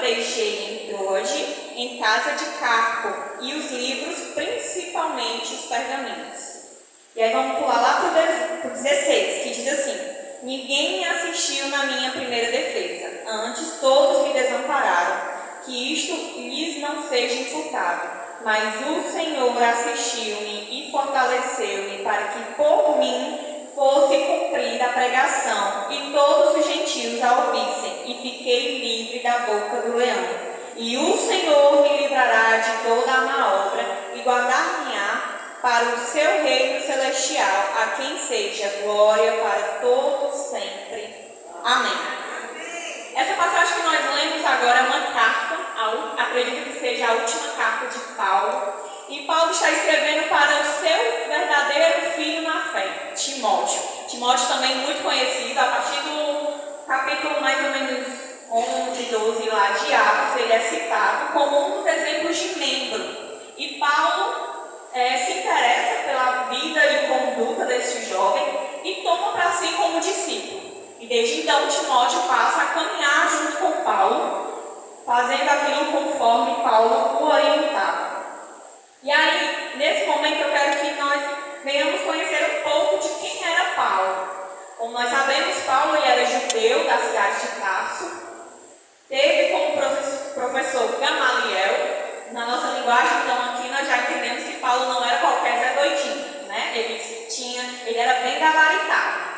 deixei em Troade, em casa de Carpo, e os livros, principalmente somente os pergaminhos. E aí vamos pular lá para o 16, que diz assim: ninguém me assistiu na minha primeira defesa, antes todos me desampararam, que isto lhes não seja imputado. Mas o Senhor assistiu-me e fortaleceu-me para que por mim fosse cumprida a pregação, e todos os gentios a ouvissem, e fiquei livre da boca do leão. E o Senhor me livrará de toda a má obra, e guardar-me-á para o seu reino celestial, a quem seja glória para todos sempre. Amém. Essa passagem que nós lemos agora é uma carta, acredito que seja a última carta de Paulo, e Paulo está escrevendo para o seu verdadeiro filho na fé, Timóteo. Timóteo também muito conhecido, a partir do capítulo mais ou menos 11, 12 lá de Atos, ele é citado como um dos exemplos de membro. E Paulo se interessa pela vida e conduta desse jovem e toma para si como discípulo. E desde então Timóteo passa a caminhar junto com Paulo, fazendo aquilo conforme Paulo o orientava. E aí, nesse momento, eu quero que nós venhamos conhecer um pouco de quem era Paulo. Como nós sabemos, Paulo ele era judeu da cidade de Tarso, teve como professor Gamaliel. Na nossa linguagem, então, aqui nós já entendemos que Paulo não era qualquer Zé Doidinho, né? Ele era bem gabaritado.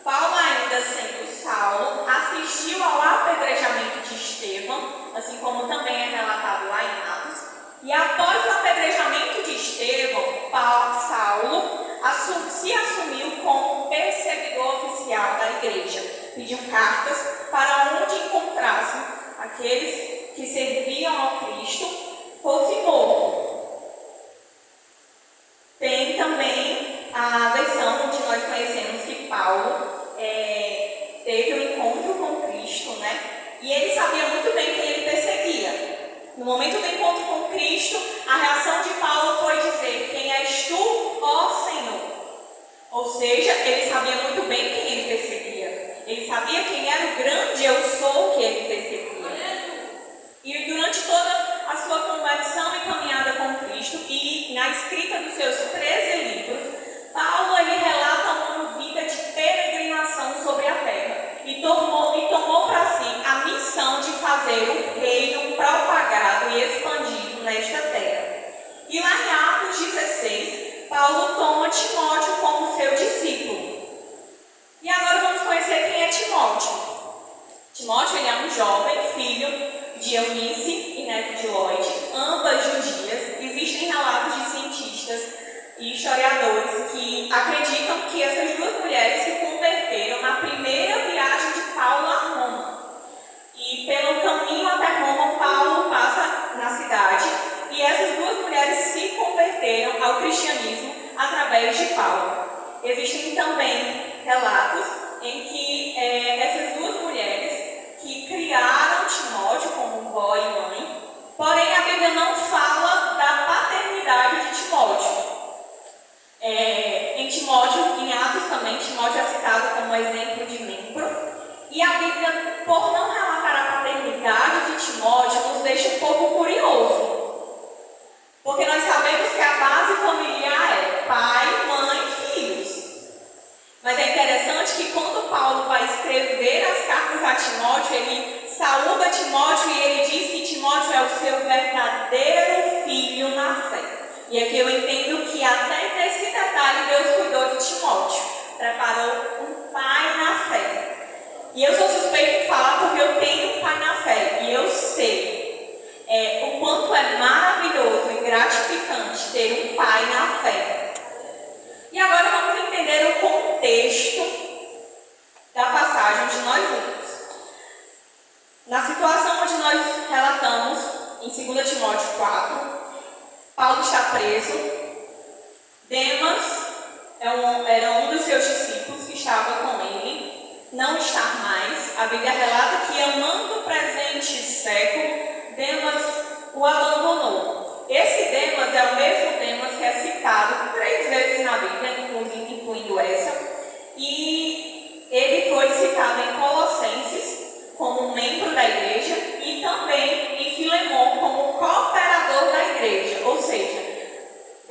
Paulo, ainda sendo Saulo, assistiu ao apedrejamento de Estevão, assim como também é relatado lá em Atos. E após o apedrejamento de Estevão, Saulo se assumiu como perseguidor oficial da igreja. Pediu cartas para onde encontrassem aqueles que serviam ao Cristo fosse morto. Tem também a versão onde nós conhecemos que Paulo teve um encontro com Cristo, né? E ele sabia muito bem quem ele perseguia. No momento do encontro com Cristo, a reação de Paulo foi dizer: quem és tu, ó Senhor? Ou seja, ele sabia muito bem quem ele perseguia. Ele sabia quem era o grande eu sou que ele perseguia. E durante toda a sua conversão e caminhada com Cristo, e na escrita dos seus 13 livros, Paulo ele relata uma vida de peregrinação sobre a terra e tomou para si a missão de fazer o reino propagado e expandido nesta terra. E lá em Atos 16, Paulo toma Timóteo como seu discípulo. E agora vamos conhecer quem é Timóteo. Timóteo ele é um jovem filho de Eunice e neto de Lloyd, ambas judias. Existem relatos de cientistas e historiadores que acreditam que essas duas mulheres se converteram na primeira viagem de Paulo a Roma. E pelo caminho até Roma, Paulo passa na cidade e essas duas mulheres se converteram ao cristianismo através de Paulo. Existem também relatos em que essas duas mulheres que criaram Timóteo como vó e mãe, porém a Bíblia não fala da paternidade de Timóteo. Em Timóteo, em Atos também, Timóteo é citado como exemplo de membro, e a Bíblia, por não relatar a paternidade de Timóteo, nos deixa um pouco curioso, porque nós sabemos que a base familiar é pai, mãe e filhos. Mas é interessante que quando Paulo vai escrever as cartas a Timóteo, ele saúda Timóteo e ele diz que Timóteo é o seu verdadeiro filho na fé. E aqui eu entendo que até nesse detalhe Deus cuidou de Timóteo, preparou um pai na fé. E eu sou suspeita de falar porque eu tenho um pai na fé e eu sei o quanto é maravilhoso e gratificante ter um pai na fé. E agora vamos entender o contexto da passagem onde nós lemos. Na situação onde nós relatamos, em 2 Timóteo 4, Paulo está preso. Demas era um dos seus discípulos que estava com ele, não está mais. A Bíblia relata que, amando o presente século, Demas o abandonou. Esse Demas é o mesmo Demas que é citado 3 vezes na Bíblia, incluindo essa, e ele foi citado em Colossenses como membro da igreja e também em Filemão como cooperador da igreja, ou seja,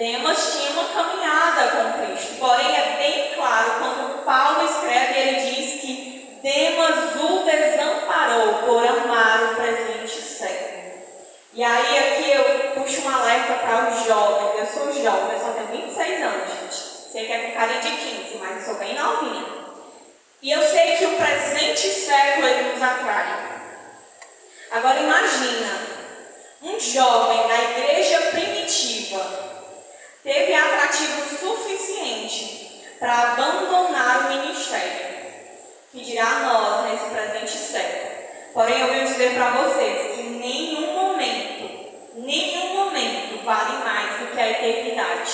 Demas tinha uma caminhada com Cristo, porém é bem claro quando Paulo escreve, ele diz que Demas o desamparou por amar o presente século. E aí aqui eu puxo um alerta para os jovens. Eu sou jovem, eu só tenho 26 anos, gente. Sei que é com carinha de 15, mas eu sou bem novinha. E eu sei que o presente século ele nos atrai. Agora imagina, um jovem na igreja primitiva teve atrativo suficiente para abandonar o ministério, que dirá a nós nesse presente século. Porém, eu venho dizer para vocês que nenhum momento vale mais do que a eternidade.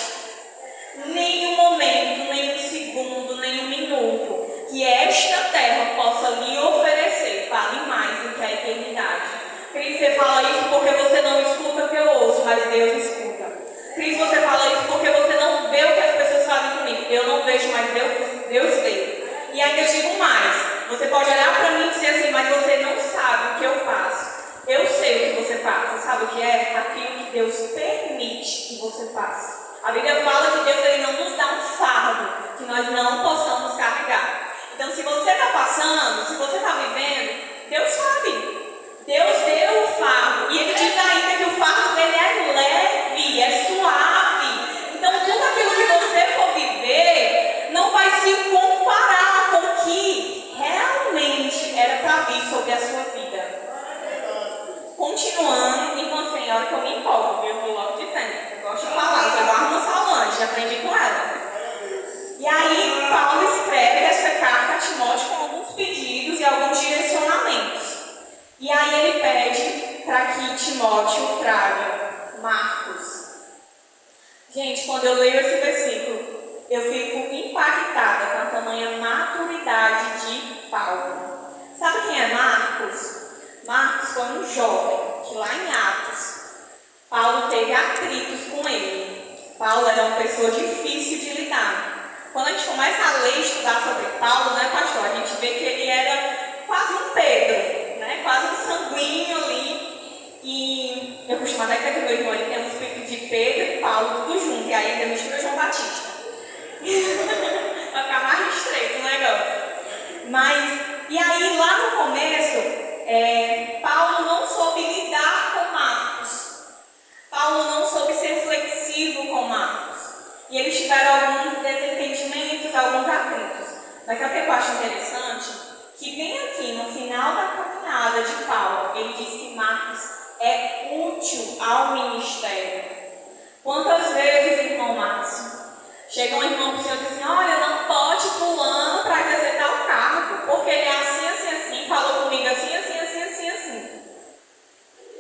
Nenhum momento, nenhum segundo, nenhum minuto que esta terra possa lhe oferecer vale mais do que a eternidade. Cris, você fala isso porque você não escuta o que eu ouço, mas Deus escuta. Cris, você fala isso porque você não vê o que as pessoas fazem comigo. Eu não vejo, mas Deus vê. E ainda eu digo mais, você pode olhar para mim e dizer assim, mas você não sabe o que eu passo. Eu sei o que você passa, sabe o que é? Aquilo que Deus permite que você passe. A Bíblia fala que Deus ele não nos dá um fardo que nós não possamos carregar. Então, se você está passando, se você está vivendo, Deus sabe. Deus deu o fardo. E Ele diz ainda que o fardo dele é leve, é suave. Então, tudo aquilo que você for viver não vai se comparar com o que realmente era para vir sobre a sua vida. Continuando, enquanto tem hora que eu me empolgo, eu vou logo dizendo, eu gosto de falar, eu guardo no salão, já aprendi com ela. E aí, Paulo escreve essa carta a Timóteo com alguns pedidos e alguns direcionamentos. E aí ele pede para que Timóteo traga Marcos. Gente, quando eu leio esse versículo, eu fico impactada com a tamanha maturidade de Paulo. Sabe quem é Marcos? Marcos foi um jovem que lá em Atos, Paulo teve atritos com ele. Paulo era uma pessoa difícil de lidar. Quando a gente começa a ler e estudar sobre Paulo, né, pastor, a gente vê que ele era quase um Pedro, né, quase um sanguíneo ali. E eu costumo até dizer que o meu irmão tem um espírito de Pedro e Paulo tudo junto, e aí ainda mistura João Batista. Vai ficar mais estreito o negócio. Mas, e aí lá no começo, Paulo não soube lidar com Marcos. Paulo não soube ser flexível com Marcos. E eles tiveram alguns desentendimentos, alguns atritos. Mas sabe o que eu acho interessante? Que bem aqui no final da caminhada de Paulo, ele diz que Marcos é útil ao ministério. Quantas vezes, irmão Márcio, chega um irmão para o senhor e diz assim, olha, não pode fulano para exercer tal cargo, porque ele é assim, assim, assim, falou comigo assim, assim, assim, assim, assim.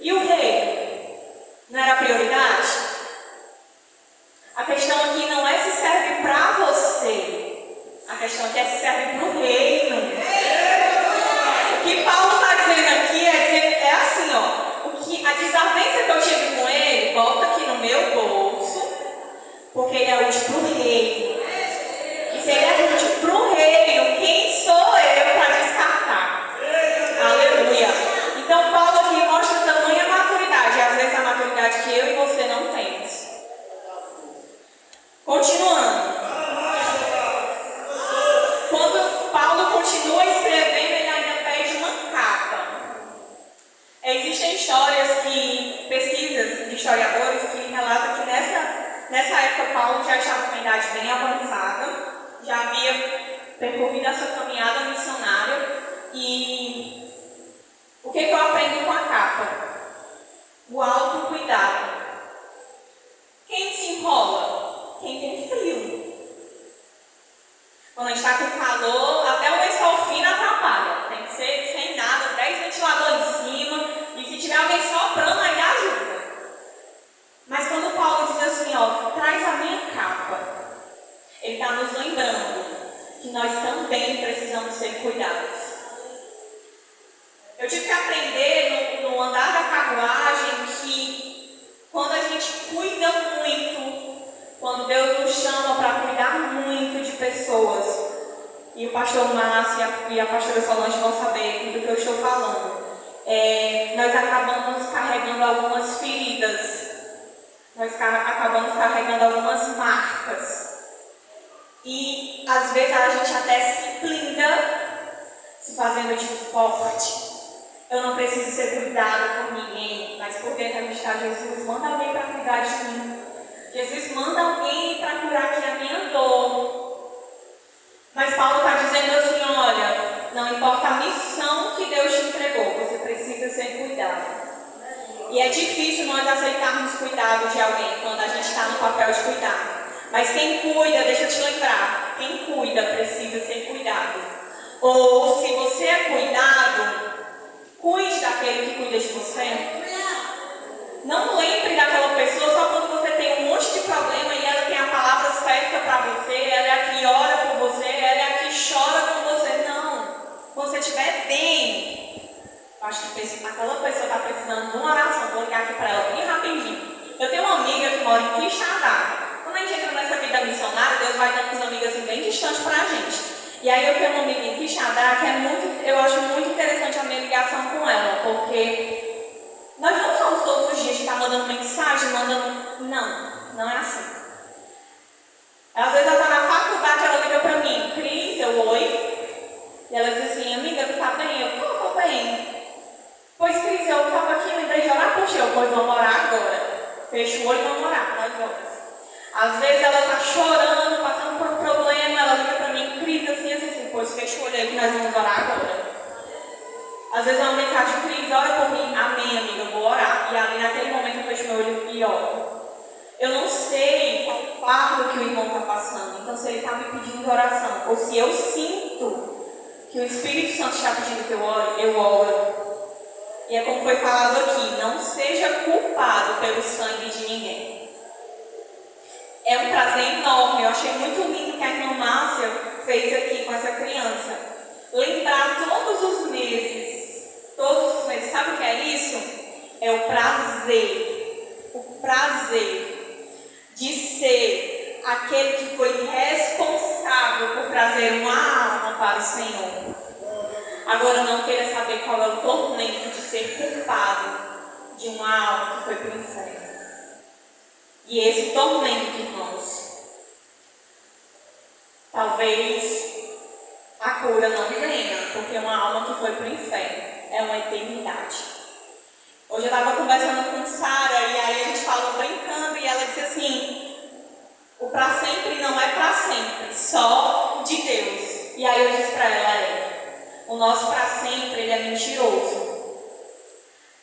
E o rei? Não era prioridade? A questão aqui não é se serve para você, a questão aqui é se serve para o reino. O que Paulo está dizendo aqui é assim, ó, a desavença que eu tive com ele, bota aqui no meu bolso, porque ele é útil para o reino. E se ele é útil para o reino, quem sou eu para descartar? Aleluia. Então Paulo aqui mostra tamanha maturidade, às vezes a maturidade que eu e você não temos. Continuando. Quando Paulo continua escrevendo, ele ainda pede uma capa. Existem histórias pesquisas de historiadores que relatam que nessa época Paulo já estava com uma idade bem avançada, já havia percorrido essa caminhada missionária. E o que eu aprendo com a capa? O autocuidado. Quem se enrola? Quem tem frio. Quando a gente está com calor, até o lençol fino atrapalha. Tem que ser sem nada, 10 ventiladores em cima. E se tiver alguém soprando, aí ajuda. Mas quando Paulo diz assim, ó, traz a minha capa, ele está nos lembrando que nós também precisamos ser cuidados. Eu tive que aprender no andar da carruagem que quando a gente cuida muito, quando Deus nos chama para cuidar muito de pessoas, e o pastor Márcio e a pastora Solange vão saber do que eu estou falando, nós acabamos carregando algumas feridas. nós acabamos carregando algumas marcas. E às vezes a gente até se blinda, se fazendo de forte. Eu não preciso ser cuidado por ninguém, mas por dentro a gente está, Jesus, manda alguém para cuidar de mim. Jesus, manda alguém para curar aqui a minha dor. Mas Paulo está dizendo assim, olha, não importa a missão que Deus te entregou, você precisa ser cuidado. E é difícil nós aceitarmos cuidado de alguém quando a gente está no papel de cuidar. Mas quem cuida, deixa eu te lembrar, quem cuida precisa ser cuidado. Ou se você é cuidado, cuide daquele que cuida de você. Não lembre daquela pessoa só quando você tem um monte de problema e ela tem a palavra certa para você, ela é a que ora por você, ela é a que chora com você. Não. Quando você estiver bem, eu acho que aquela pessoa está precisando de uma oração. Vou ligar aqui para ela bem rapidinho. Eu tenho uma amiga que mora em Quixadá. Quando a gente entra nessa vida missionária, Deus vai dando uns amigos assim, bem distantes para a gente. E aí eu tenho uma amiga em Quixadá que eu acho muito interessante a minha ligação com ela, porque nós não somos todos os dias de estar mandando mensagem, Não é assim. Às vezes ela está na faculdade, ela liga para mim, Cris, oi. E ela diz assim, amiga, tu tá bem? Eu, tô bem. Pois, Cris, eu estava aqui, lembrei de orar por ti. Eu, pois vamos orar agora. Fecha o olho e vamos orar, nós vamos. Às vezes ela está chorando, passando por um problema, ela liga para mim, Cris, assim, pois fecha o olho aí que nós vamos orar agora. Às vezes é uma mensagem, Cris, ora por mim, amém, amiga, eu vou orar. E ali naquele momento eu fecho meu olho e oro. Eu não sei qual o fardo que o irmão está passando, então se ele está me pedindo oração, ou se eu sinto que o Espírito Santo está pedindo que eu oro. E é como foi falado aqui, não seja culpado pelo sangue de ninguém. É um prazer enorme, eu achei muito lindo que a irmã Márcia fez aqui com essa criança. Lembrar todos os meses, sabe o que é isso? É o prazer de ser aquele que foi responsável por trazer uma alma para o Senhor. Agora não queira saber qual é o tormento de ser culpado de uma alma que foi para o inferno. E esse tormento, irmãos, talvez a cura não venha, porque uma alma que foi para o inferno é uma eternidade. Hoje eu estava conversando com Sara e aí a gente falou brincando e ela disse assim, o para sempre não é para sempre, só de Deus. E aí eu disse para ela, o nosso para sempre ele é mentiroso.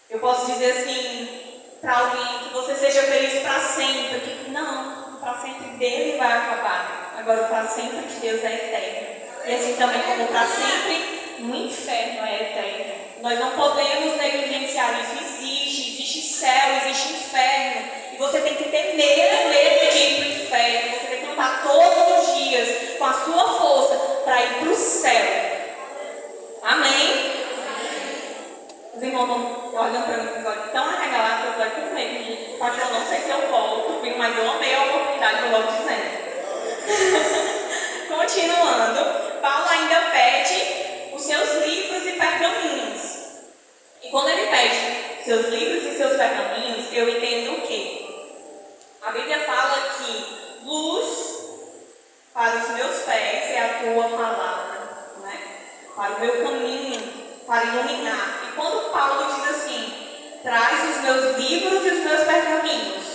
Eu posso dizer assim para alguém que você seja feliz para sempre, que não, o para sempre dele vai acabar. Agora o para sempre de Deus é eterno. E assim também como o para sempre no inferno é eterno. Nós não podemos negligenciar isso. Existe céu, existe inferno. E você tem que ter medo de ir para o inferno. Você tem que lutar todos os dias com a sua força para ir para o céu. Amém? Os irmãos vão olhando para mim com os olhos tão arregalados que eu estou com medo. Pode eu não sei se eu volto, mas eu amei a oportunidade, eu vou dizendo. Continuando, Paulo ainda pede os seus livros e pergaminhos. E quando ele pede seus livros e seus pergaminhos, eu entendo o quê? A Bíblia fala que luz para os meus pés é a tua palavra, né? Para o meu caminho, para iluminar. E quando Paulo diz assim, traz os meus livros e os meus pergaminhos,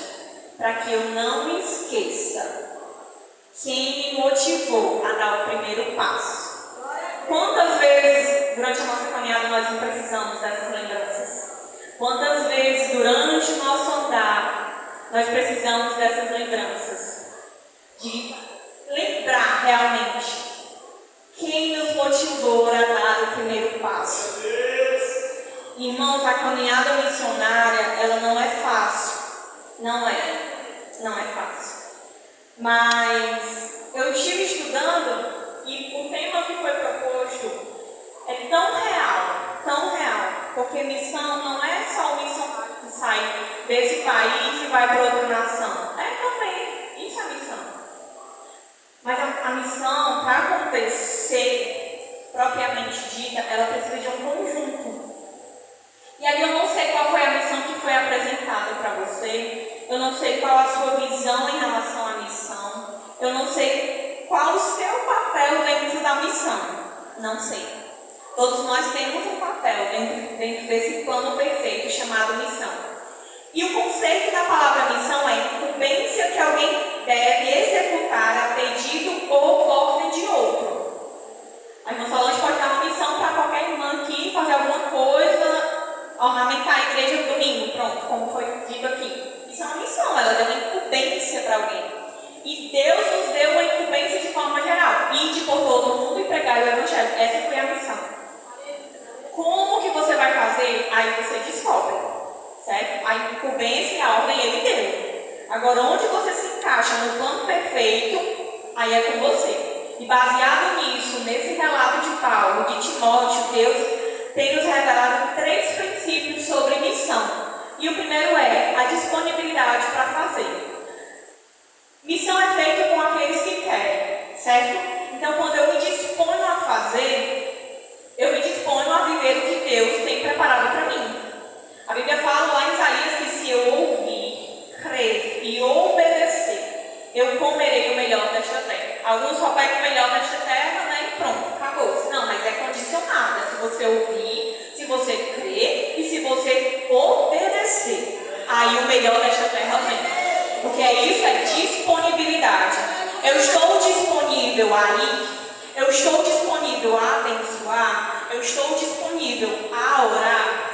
para que eu não me esqueça quem me motivou a dar o primeiro passo. Quantas vezes durante a nossa caminhada nós não precisamos dessas lembranças? Quantas vezes durante o nosso andar nós precisamos dessas lembranças? De lembrar realmente quem nos motivou a dar o primeiro passo. Irmãos, a caminhada missionária, ela não é fácil. Não é fácil. Mas eu estive estudando e o tema que foi proposto é tão real, porque missão não é só o missionário que sai desse país e vai para outra nação. É também, isso é missão. Mas a missão, para acontecer, propriamente dita, ela precisa de um conjunto. E aí eu não sei qual foi a missão que foi apresentada para você, eu não sei qual a sua visão em relação à missão. Eu não sei qual o seu papel dentro da missão. Não sei. Todos nós temos um papel dentro desse plano perfeito chamado missão. E o conceito da palavra missão é incumbência que alguém deve executar a pedido ou ordem de outro. A irmã Solange pode dar uma missão para qualquer irmã aqui, fazer alguma coisa, ornamentar a igreja no domingo, pronto, como foi dito aqui. Isso é uma missão, ela deu uma incumbência para alguém. E Deus nos deu uma incumbência de forma geral. Ide por todo mundo e pregar o evangelho. Essa foi a missão. Como que você vai fazer? Aí você descobre, certo? A incumbência e a ordem ele deu. Agora, onde você se encaixa no plano perfeito, aí é com você. E baseado nisso, nesse relato de Paulo, de Timóteo, Deus tem nos revelado 3 princípios sobre missão. E o primeiro é a disponibilidade para fazer. Missão é feita com aqueles que querem, certo? Então, quando eu me disponho a fazer, eu me disponho a viver o que Deus tem preparado para mim. A Bíblia fala lá em Isaías que se eu ouvir, crer e obedecer, eu comerei o melhor desta terra. Alguns só pegam o melhor desta terra, né? E pronto, acabou. Não, mas é condicionado. Se você ouvir, se você crer e se você obedecer, aí o melhor desta terra vem. Porque isso é disponibilidade. Eu estou disponível a ir, eu estou disponível a abençoar, eu estou disponível a orar.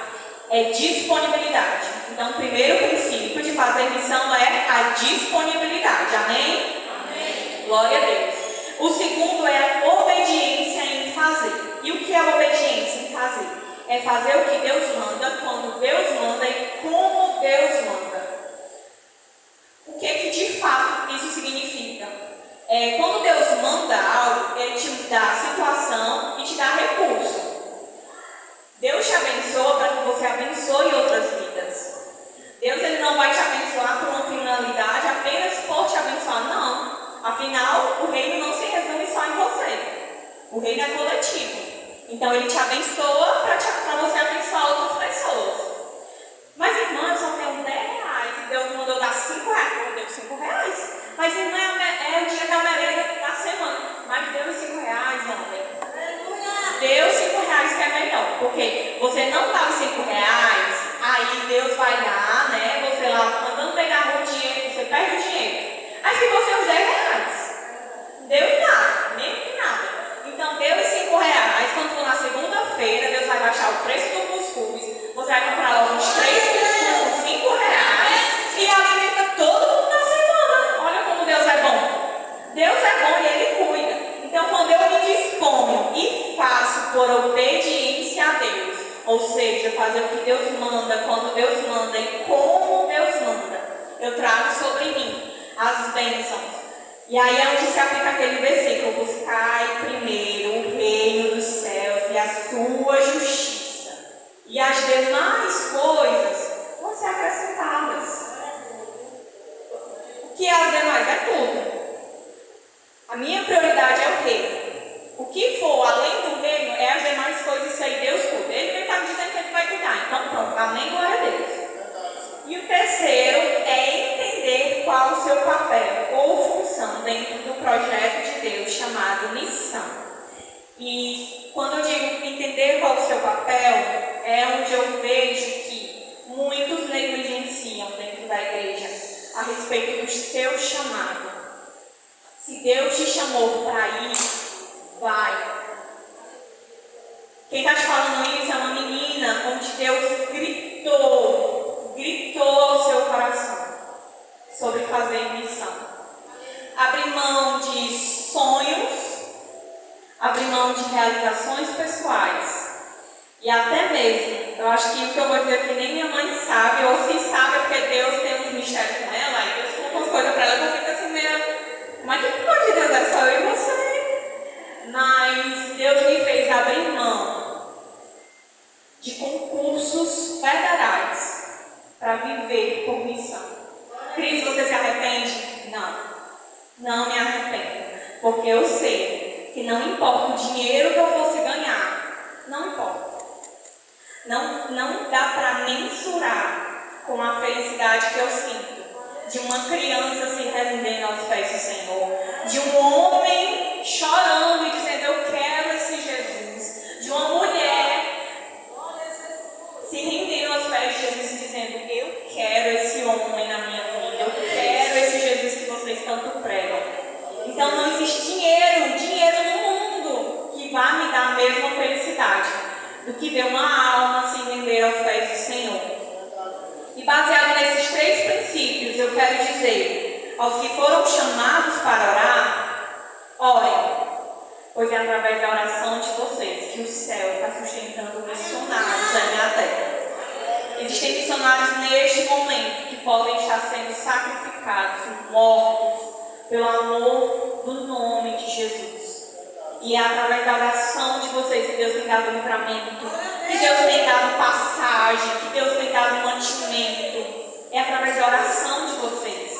É disponibilidade. Então, o primeiro princípio de fazer missão é a disponibilidade. Amém? Amém. Glória a Deus. O segundo é a obediência em fazer. E o que é obediência em fazer? É fazer o que Deus manda, quando Deus manda e como Deus manda. O que de fato isso significa? Quando Deus manda algo, Ele te dá a situação e te dá recurso. Deus te abençoa para que você abençoe outras vidas. Deus ele não vai te abençoar por uma finalidade apenas por te abençoar, não. Afinal, o reino não se resume só em você. O reino é coletivo. Então, Ele te abençoa para você abençoar outras pessoas. Mas, irmã, eu só tenho R$10 e Deus mandou dar R$5. Eu dei R$5. Mas, irmã, é o dia da merenda da semana. Mas deu R$5, homem. Deu R$5 que é melhor. Porque você não dá R$5, aí Deus vai dar, né? Você lá mandando pegar o dinheiro, você perde o dinheiro. Aí ficou seus R$10. Deu em nada, nem que nada. Então, deu os R$5. Quando for na segunda-feira, Deus vai baixar o preço do cuscuz. Você vai comprar logo uns 3 cuscuz por R$5 e alimenta todo mundo na semana. Olha como Deus é bom. Deus é bom e Ele cuida. Então, quando eu me disponho e faço por obediência a Deus, ou seja, fazer o que Deus manda, quando Deus manda e como Deus manda, eu trago sobre mim as bênçãos. E aí é onde se aplica aquele versículo: buscai primeiro o reino dos céus e a sua justiça, e as demais coisas vão ser acrescentadas. O que é as demais? É tudo. A minha prioridade é o reino. O que for além do reino é as demais coisas que aí Deus cuida. Ele está dizendo que Ele vai cuidar. Então pronto, amém, glória a Deus. E o terceiro é entender qual o seu papel ou função dentro do projeto de Deus chamado missão. E quando eu digo entender qual o seu papel, é onde eu vejo que muitos negligenciam dentro da igreja a respeito do seu chamado. Se Deus te chamou para ir, vai. Quem está te falando isso é uma menina onde Deus gritou ao seu coração sobre fazer missão. Abrir mão de sonhos, abrir mão de realizações pessoais. E até mesmo, eu acho que o que eu vou dizer aqui nem minha mãe sabe, ou se sabe é porque Deus tem uns mistérios com ela, e Deus conta umas coisas para ela que eu fico assim meio... Mas que pode Deus é só eu e você? Mas Deus me fez abrir mão de concursos federais para viver por missão. Cris, você se arrepende? Não me arrependo. Porque eu sei que não importa o dinheiro que eu fosse ganhar, não importa. Não dá para mensurar com a felicidade que eu sinto de uma criança se rendendo aos pés do Senhor, de um homem chorando e dizendo: eu quero esse Jesus, de uma mulher se rendendo aos pés de Jesus e dizendo: eu quero esse homem na minha vida, eu quero esse Jesus que vocês tanto pregam. Então não existe dinheiro no mundo que vá me dar a mesma felicidade do que ver uma alma se render aos pés do Senhor. E baseado nesses 3 princípios, eu quero dizer aos que foram chamados para orar: orem, pois é através da oração de vocês que o céu está sustentando missionários aí na terra. Existem missionários neste momento que podem estar sendo sacrificados, mortos, pelo amor do nome de Jesus. E é através da oração de vocês que Deus tem dado livramento, que Deus tem dado passagem, que Deus tem dado mantimento. É através da oração de vocês.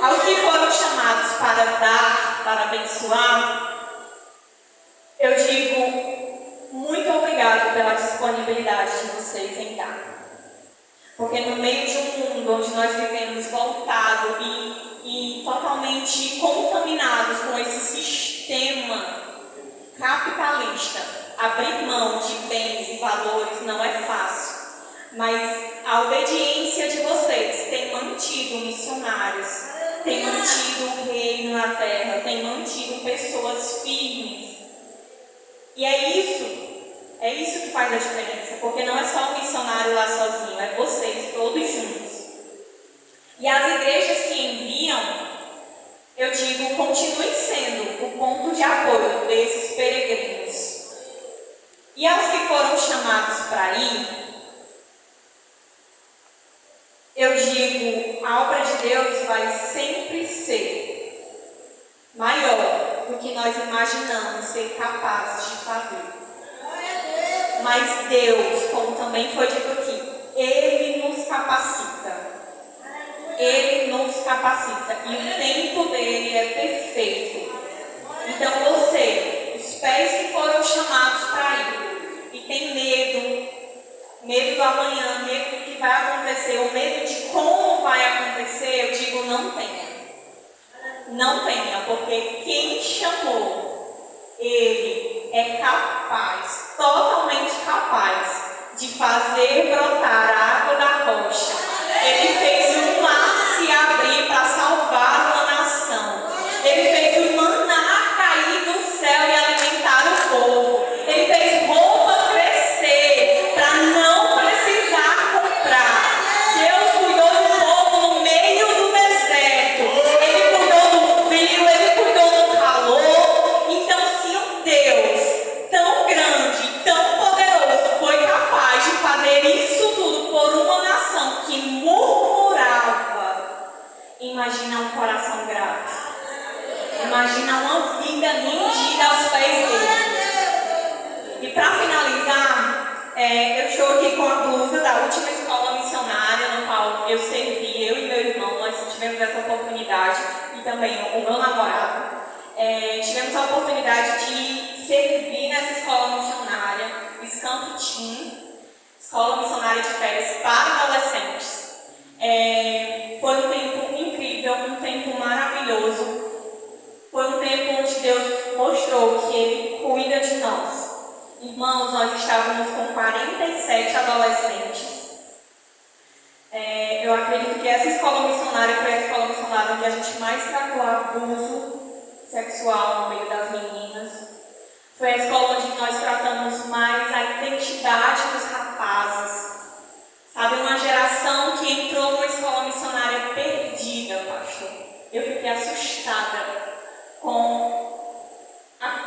Aos que foram chamados para dar, para abençoar, eu digo muito obrigado pela disponibilidade de vocês em dar. Porque no meio de um mundo onde nós vivemos voltado e totalmente contaminados com esse sistema capitalista, abrir mão de bens e valores não é fácil. Mas a obediência de vocês tem mantido missionários, tem mantido o reino na terra, tem mantido pessoas firmes. E é isso que faz a diferença, porque não é só o missionário lá sozinho, é vocês todos juntos. E as igrejas que enviam, eu digo, continuem sendo o ponto de apoio desses peregrinos. E aos que foram chamados para ir, eu digo, a obra de Deus vai sempre ser maior do que nós imaginamos ser capazes de fazer. Mas Deus, como também foi dito aqui, Ele nos capacita. Ele nos capacita. E o tempo dele é perfeito. Então você, os pés que foram chamados para ir, e tem medo do amanhã, medo do que vai acontecer, ou medo de como vai acontecer, eu digo, não tenha. Não tenha, porque quem chamou, Ele é capaz, totalmente capaz, de fazer brotar a água da rocha. Ele fez o mar se abrir para salvar uma nação. Ele fez o maná cair do céu e alimentar o povo. Ele fez roupa crescer para não precisar comprar. Deus cuidou do povo no meio do deserto. Ele cuidou do frio, Ele cuidou do calor. Então, se um Deus tão grande, tão poderoso foi capaz de fazer isso tudo por uma nação que murmurava, imagina um coração grato. Imagina uma vida rendida aos pés dele. E para finalizar, eu estou aqui com a blusa da última escola missionária no qual eu servi, eu e meu irmão, nós tivemos essa oportunidade, e também o meu namorado. Tivemos a oportunidade de servir nessa escola missionária, Scamp Team, escola missionária de férias para adolescentes. Foi um tempo incrível, um tempo maravilhoso. Foi um tempo onde Deus mostrou que Ele cuida de nós. Irmãos, nós estávamos com 47 adolescentes. Eu acredito que essa escola missionária foi a escola missionária onde a gente mais tratou abuso sexual no meio das meninas. Foi a escola onde nós tratamos mais a identidade dos rapazes. Sabe, uma geração que entrou numa escola missionária perdida, pastor. Eu fiquei assustada com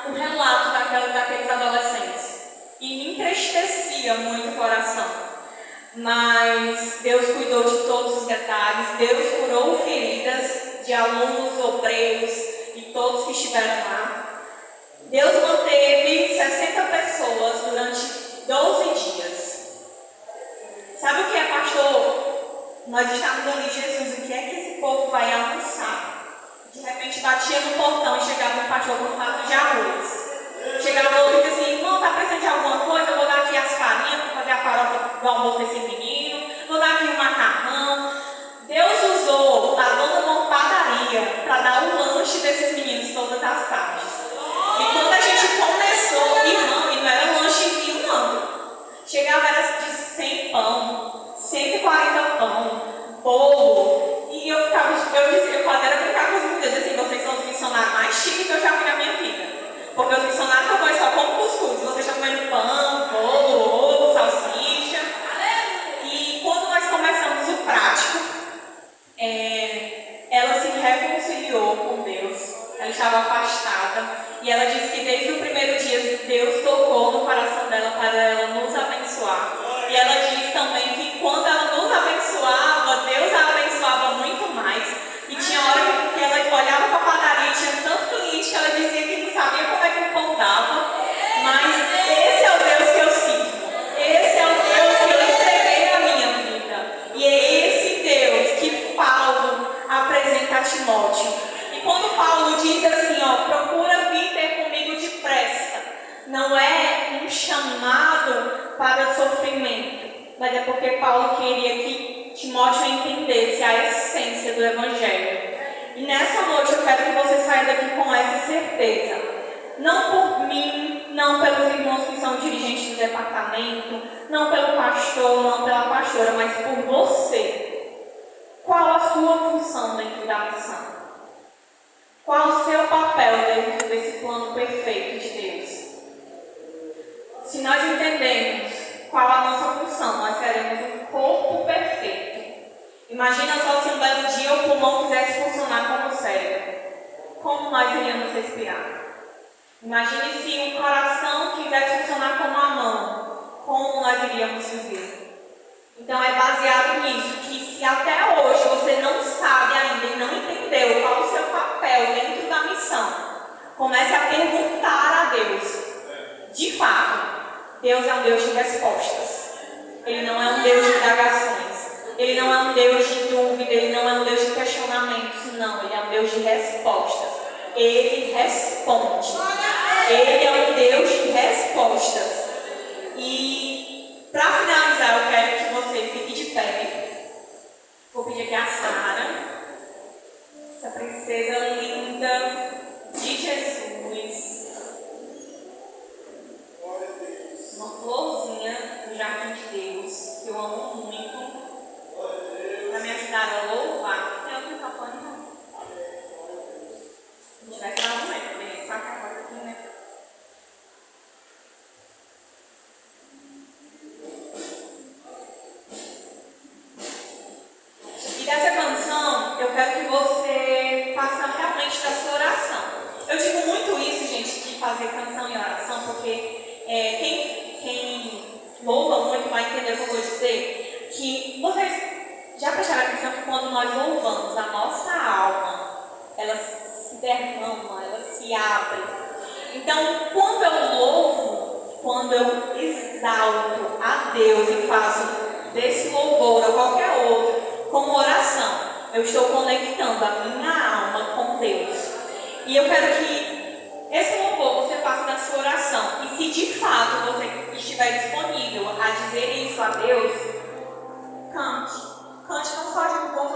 o relato daqueles adolescentes. E me entristecia muito o coração. Mas Deus cuidou de todos os detalhes. Deus curou feridas de alunos, obreiros e todos que estiveram lá. Deus manteve 60 pessoas durante 12 dias. Sabe o que é, pastor? Nós estávamos ali, Jesus, o que é que esse povo vai almoçar? De repente batia no portão e chegava um pastor com um prato de arroz. Chegava outro e dizia assim: irmão, está precisando de alguma coisa? Eu vou dar aqui as farinhas para fazer a farofa do almoço desse menino. Vou dar aqui o macarrão. Deus usou a padaria para dar o lanche desses meninos todas as tardes. E quando a gente começou, irmão, e não era um lanchezinho não. Chegava era de 100 pão, 140 pão, bolo. E eu quase era brincar com os meninos, eu dizia assim, vocês são os missionários mais chiques que eu já vi na minha vida. Porque os missionários que eu conheço só comem cuscuz. Vocês estão comendo pão, bolo, ovo, salsicha. E quando nós começamos o prático, ela se reconciliou com Deus. Ela estava afastada. E ela disse que desde o primeiro dia Deus tocou no coração dela para ela nos abençoar. E ela diz também que quando ela nos abençoava, Deus a abençoava muito mais. E tinha hora que ela olhava para a padaria e tinha tanto cliente que ela dizia que não sabia como é que o pão dava. Mas esse é o Deus que eu sirvo. Esse é o Deus que eu entreguei a minha vida. E é esse Deus que Paulo apresenta a Timóteo. E quando Paulo diz assim, procura vir ter comigo depressa, não é um chamado para sofrimento, mas é porque Paulo queria que Timóteo entendesse a essência do Evangelho. E nessa noite eu quero que você saia daqui com essa certeza. Não por mim, não pelos irmãos que são dirigentes do departamento, não pelo pastor, não pela pastora, mas por você. Qual a sua função dentro da missão? Qual o seu papel dentro desse plano perfeito de Deus? Se nós entendermos qual a nossa função, nós seremos um corpo perfeito. Imagina só se um belo dia o pulmão quisesse funcionar como o cérebro. Como nós iríamos respirar? Imagine se o coração quisesse funcionar como a mão. Como nós iríamos viver? Então é baseado nisso, que se até hoje você não sabe ainda e não entendeu qual o seu papel dentro da missão, comece a perguntar a Deus. De fato, Deus é um Deus de respostas. Ele não é um Deus de indagações. Ele não é um Deus de dúvida, ele não é um Deus de questionamentos, não. Ele é um Deus de respostas. Ele responde. Ele é um Deus de respostas. E para finalizar, eu quero que você fique de pé. Vou pedir aqui a Sara, essa princesa linda de Jesus. Uma florzinha do jardim de Deus, que eu amo muito. Para me ajudar a louvar. Tem outro microfone, não? A gente vai falar um momento, né? Só que agora aqui, né? E dessa canção, eu quero que você faça realmente da sua oração. Eu digo muito isso, gente, de fazer canção e oração, porque quem louva muito vai entender o que eu vou dizer. Que vocês já prestaram atenção que quando nós louvamos, a nossa alma, ela se derrama, ela se abre. Então, quando eu louvo, quando eu exalto a Deus e faço desse louvor ou qualquer outro como oração, eu estou conectando a minha alma com Deus. E eu quero que esse louvor você faça da sua oração. E se de fato você estiver disponível a dizer isso a Deus, cante. Cante não só de um bom